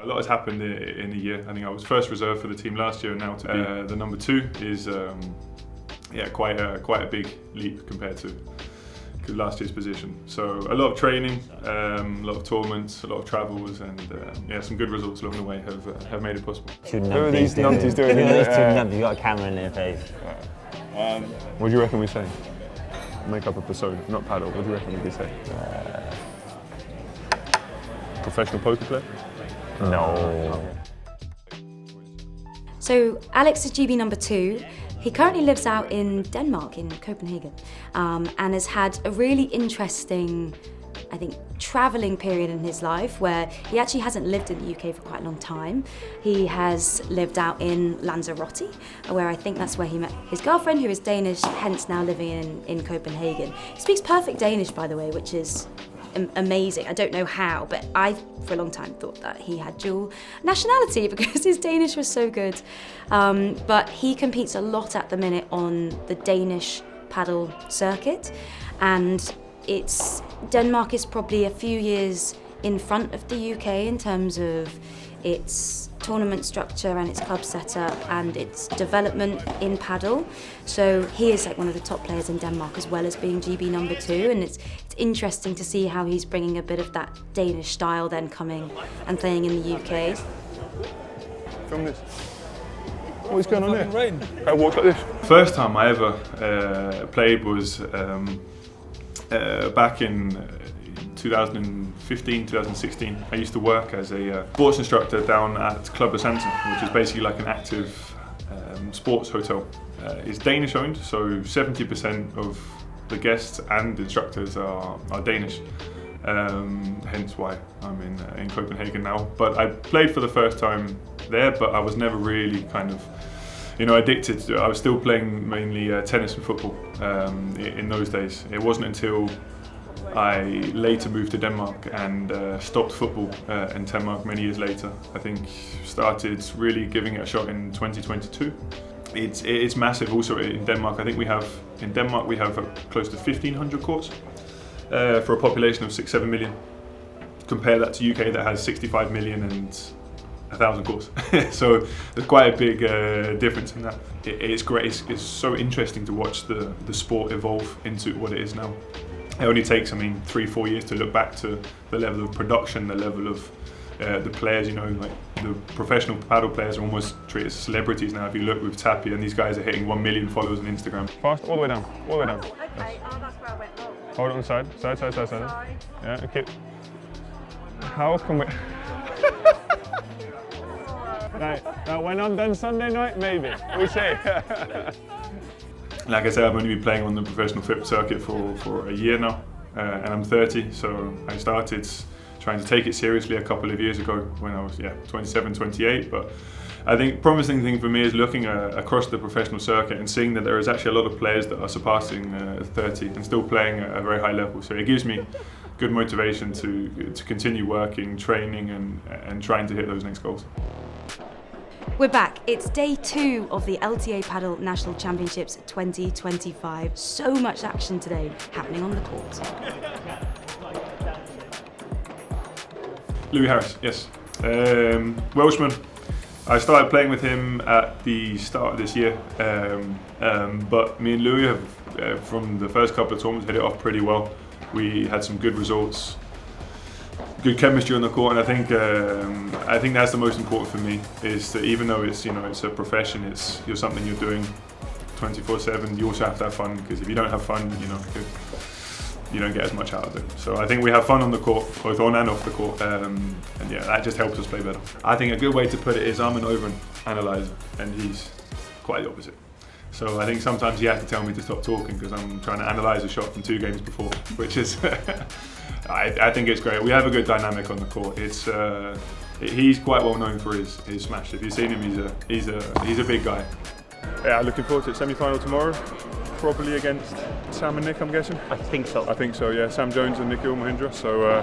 lot has happened in a year. I think I was first reserve for the team last year, and now to be the number 2 is quite a big leap compared to last year's position. So a lot of training, a lot of tournaments, a lot of travels, and some good results along the way have made it possible. Who are these numpties doing? Who are these 2 numpties? You got a camera in their face. What do you reckon we say? Make up a persona, not paddle. What do you reckon we could say? Professional poker player? No. So Alex is GB number 2. He currently lives out in Denmark, in Copenhagen, and has had a really interesting, I think, travelling period in his life where he actually hasn't lived in the UK for quite a long time. He has lived out in Lanzarote, where I think that's where he met his girlfriend, who is Danish, hence now living in Copenhagen. He speaks perfect Danish, by the way, which is amazing. I don't know how, but I, for a long time, thought that he had dual nationality because his Danish was so good. But he competes a lot at the minute on the Danish paddle circuit, and Denmark is probably a few years in front of the UK in terms of its tournament structure and its club setup and its development in paddle. So he is like one of the top players in Denmark, as well as being GB number 2, and it's interesting to see how he's bringing a bit of that Danish style then coming and playing in the UK. Film this. What's going on there? I walk like this. First time I ever played was back in 2015, 2016. I used to work as a sports instructor down at Club Centre, which is basically like an active sports hotel. It's Danish owned, so 70% of the guests and instructors are Danish. Hence why I'm in Copenhagen now. But I played for the first time there, but I was never really kind of addicted. I was still playing mainly tennis and football in those days. It wasn't until I later moved to Denmark and stopped football in Denmark many years later. I think started really giving it a shot in 2022. It's massive also in Denmark. I think we have close to 1,500 courts for a population of 6-7 million. Compare that to UK that has 65 million and 1,000 courts. So there's quite a big difference in that. It's great. It's so interesting to watch the sport evolve into what it is now. It only takes, 3-4 years to look back to the level of production, the level of the players. Like the professional paddle players are almost treated as celebrities now. If you look with Tapia, and these guys are hitting 1 million followers on Instagram. Fast, all the way down, all the way down. Okay, Yes. that's where I went wrong. Hold it on the side. Yeah, okay. How can we... Right, now when I'm done Sunday night, maybe, we say. Like I said, I've only been playing on the professional FIP circuit for a year now, and I'm 30, so I started trying to take it seriously a couple of years ago when I was 27, 28. But I think promising thing for me is looking across the professional circuit and seeing that there is actually a lot of players that are surpassing 30 and still playing at a very high level. So it gives me good motivation to continue working, training, and trying to hit those next goals. We're back. It's day 2 of the LTA Padel National Championships 2025. So much action today happening on the court. Louis Harris, yes. Welshman. I started playing with him at the start of this year, but me and Louis have, from the first couple of tournaments, hit it off pretty well. We had some good results, good chemistry on the court, and I think that's the most important for me. Is that even though it's it's a profession, it's something you're doing 24/7. You also have to have fun, because if you don't have fun, you don't get as much out of it. So I think we have fun on the court, both on and off the court, and that just helps us play better. I think a good way to put it is I'm an over-analyzer, and he's quite the opposite. So I think sometimes he has to tell me to stop talking because I'm trying to analyse a shot from 2 games before, which is, I think it's great. We have a good dynamic on the court. He's quite well known for his smash. If you've seen him, he's a big guy. Yeah, looking forward to it. Semi-final tomorrow, probably against Sam and Nick, I'm guessing. I think so. I think so, yeah. Sam Jones and Nikhil Mahindra. So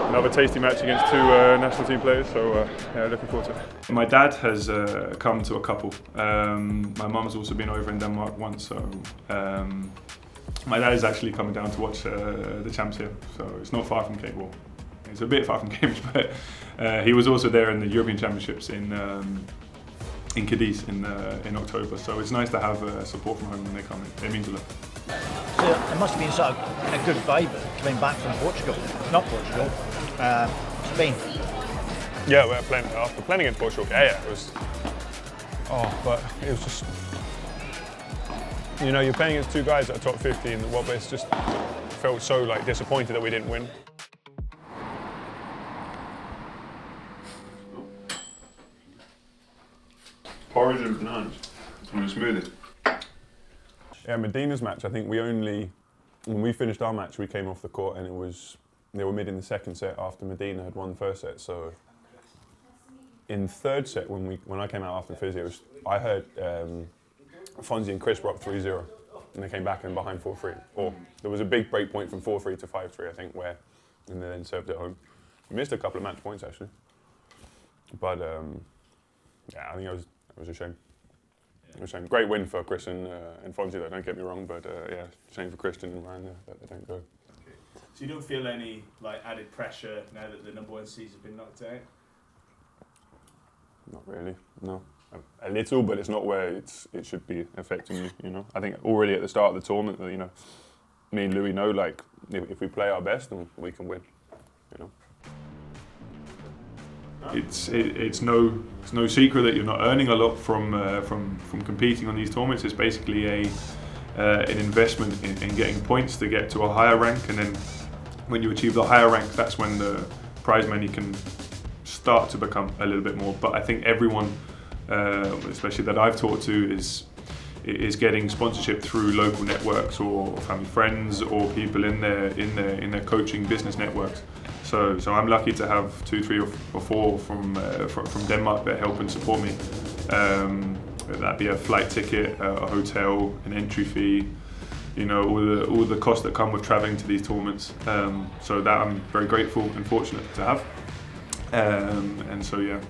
another tasty match against 2 national team players. So looking forward to it. My dad has come to a couple. My mum's also been over in Denmark once. So my dad is actually coming down to watch the champs here. So it's not far from Cape Wall. It's a bit far from Cambridge, but he was also there in the European Championships in Cadiz in October. So it's nice to have support from home when they come in. It means a lot. So it must have been sort of a good vibe coming back from Portugal. Not Portugal, Spain. Yeah, we're playing after playing against Portugal. Yeah, it was. Oh, but it was just. You know, you're playing against two guys that are top 50 in the world, but it's just felt so like disappointed that we didn't win. Porridge and bananas on a smoothie. Yeah, Medina's match, I think when we finished our match, we came off the court and they were mid in the second set after Medina had won the first set. So in third set, when I came out after physio, I heard Fonzie and Chris were up 3-0 and they came back and behind 4-3. Or there was a big break point from 4-3 to 5-3, I think, and they then served it home. We missed a couple of match points actually. But yeah, I think it was a shame. It was a shame. Great win for Chris and Fonzie though, don't get me wrong, but yeah, shame for Christian and Ryan that they don't go. So you don't feel any added pressure now that the #1 seed has been knocked out? Not really, no. A little, but it's not where it should be affecting you. You know, I think already at the start of the tournament, you know, me and Louis know if we play our best, then we can win. You know. It's no secret that you're not earning a lot from competing on these tournaments. It's basically an investment in getting points to get to a higher rank, and then when you achieve the higher rank, that's when the prize money can start to become a little bit more. But I think everyone, especially that I've talked to, is getting sponsorship through local networks or family friends or people in their coaching business networks. So I'm lucky to have 2, 3, or 4 from Denmark that help and support me. That'd be a flight ticket, a hotel, an entry fee, you know, all the costs that come with traveling to these tournaments. So that I'm very grateful and fortunate to have. And so yeah,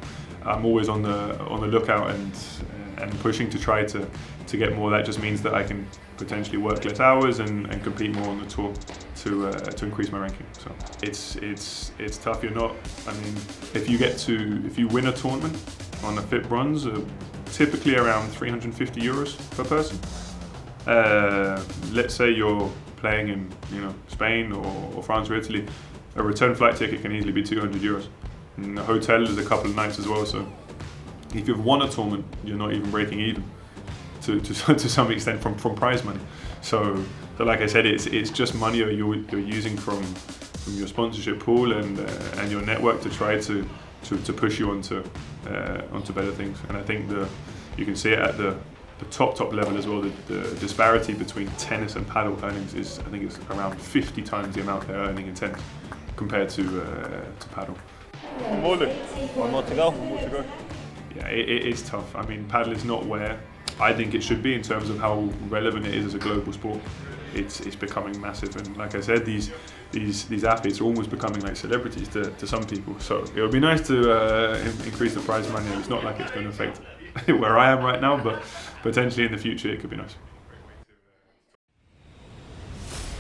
I'm always on the lookout and pushing to try to get more. That just means that I can potentially work less hours and compete more on the tour to increase my ranking. So it's tough. You're not. I mean, if you win a tournament on a FIT bronze, typically around 350 euros per person. Let's say you're playing in Spain or France or Italy, a return flight ticket can easily be 200 euros. And the hotel is a couple of nights as well. So if you've won a tournament, you're not even breaking even to some extent from prize money. So like I said, it's just money you're using from your sponsorship pool and your network to try to push you onto better things. And I think you can see it at the top level as well. The disparity between tennis and padel earnings is, I think, it's around 50 times the amount they're earning in tennis compared to padel. One more to go. Yeah, it's tough. I mean, padel is not where I think it should be in terms of how relevant it is as a global sport. It's becoming massive, and like I said, these athletes are almost becoming like celebrities to some people. So it would be nice to increase the prize money. It's not like it's going to affect where I am right now, but potentially in the future it could be nice.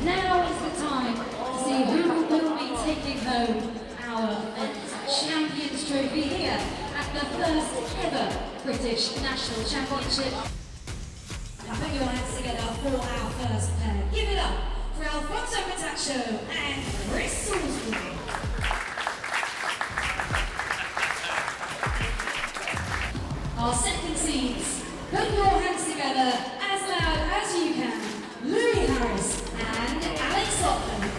Now is the time to see who will be taking home our Champions Trophy here at the first ever British National Championship. And put your hands together for our first pair. Give it up for Alfonso Matacho and Chris Salisbury. Our second seeds, put your hands together as loud as you can. Louis Harris and Alex Loughlan.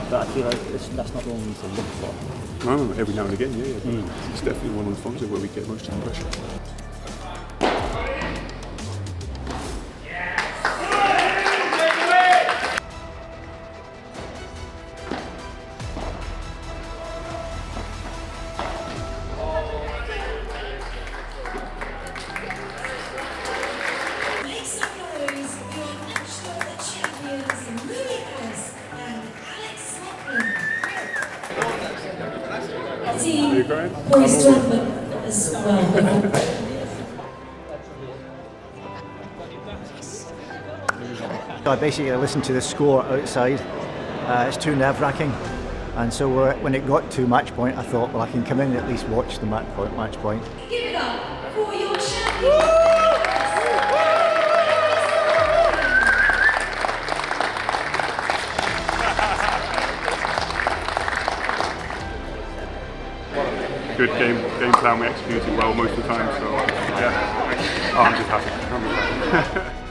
But I feel like that's not the one we need to look for. No, every now and again, yeah. It's definitely one of the Fonzie where we get most of the pressure. mighty Boris Drummond as well. I basically listened to the score outside. It's too nerve-wracking, and so when it got to match point, I thought, well, I can come in and at least watch the match point. Give it up for your champion. Good game plan. We executed well most of the time. So yeah, I'm just happy.